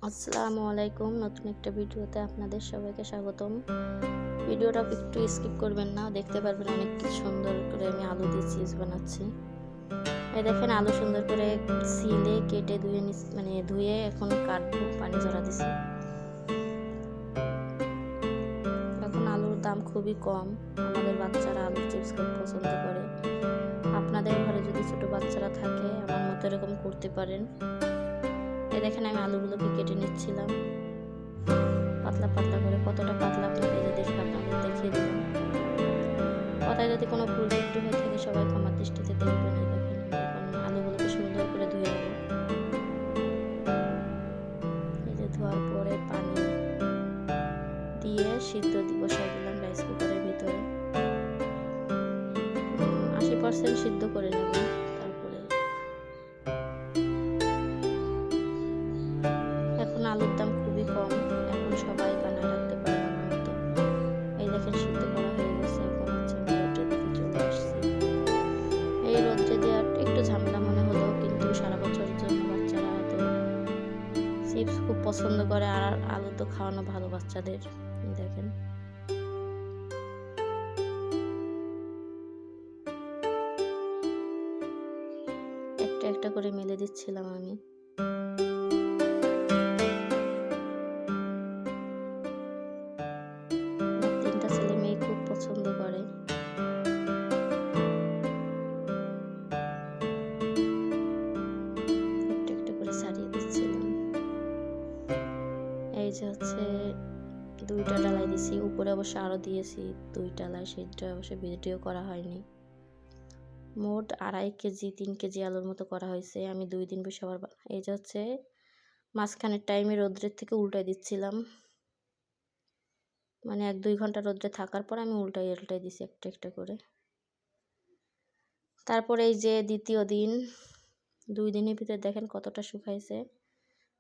আসসালামু আলাইকুম। নতুন একটা ভিডিওতে আপনাদের সবাইকে স্বাগতম। ভিডিওটা একটু স্কিপ করবেন না, দেখতে পারবেন অনেক সুন্দর করে আমি আলু দিয়ে চিজ বানাচ্ছি। এই দেখেন আলু সুন্দর করে ছিলে কেটে ধুয়ে এখন কাটবো, পানি ঝরা দিছি। এখন আলুর দাম খুবই কম, আমাদের বাচ্চারা আলুর চিপস খুব পছন্দ করে। আপনাদের ঘরে যদি ছোট বাচ্চারা থাকে আমার মতো এরকম করতে পারেন। এই দেখেন আমি আলুগুলোকে কেটে নিচ্ছিলাম পাতলা পাতলা করে। কতটা পাতলা আপনাদের দেখিয়ে দিলাম। কথায় যদি কোনো ভুল ত্রুটি হয়ে থাকে সবাই ক্ষমার দৃষ্টিতে দেখবেন। এই দেখেন এখন আলুগুলোকে সুন্দর করে ধুয়ে নেব। এই যে ধোয়ার পরে পানি দিয়ে সিদ্ধ বসাই দিলাম রাইস কুকারের ভিতরে। 80% সিদ্ধ করে নেব। তারপরে এখন আলুর দাম খুবই কম, এখন সবাই বানায় রাখতে পারে আমার মতো। এই দেখেন সিদ্ধ করা হয়ে গেছে। এখন হচ্ছে আমি রোদ্রে দিতে চলে আসছি। এই রোদ্রে দেওয়ার একটু ঝামেলা মনে হলো, কিন্তু সারা বছরের জন্য বাচ্চারা তো চিপস খুব পছন্দ করে, আর আলু তো খাওয়ানো ভালো বাচ্চাদের। দেখেন একটা একটা করে মেলে দিচ্ছিলাম আমি। তিনটা ছেলে মেয়ে খুব পছন্দ করে। একটা একটা করে ছাড়িয়ে দিচ্ছিলাম। এই যে হচ্ছে 2টা ডালাই দিছি, উপরে অবশ্য আরো দিয়েছি 2 ডালাই, সেটা অবশ্য ভিডিও করা হয়নি। মোট 2.5 কেজি 3 কেজি আলুর মতো করা হয়েছে। আমি 2 দিন বসে আবার এই যে হচ্ছে মাঝখানের টাইমে রোদ্রের থেকে উল্টাই দিচ্ছিলাম, মানে 1-2 ঘন্টা রোদ্রে থাকার পর আমি উল্টাই দিছি একটা একটা করে। তারপরে এই যে দ্বিতীয় দিন, 2 দিনের ভিতরে দেখেন কতটা শুকাইছে।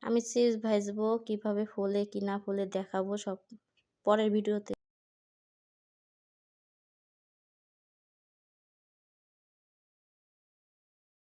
আমি চিজ ভাজবো, কিভাবে ফোলে কি না ফোলে দেখাবো সব পরের ভিডিওতে।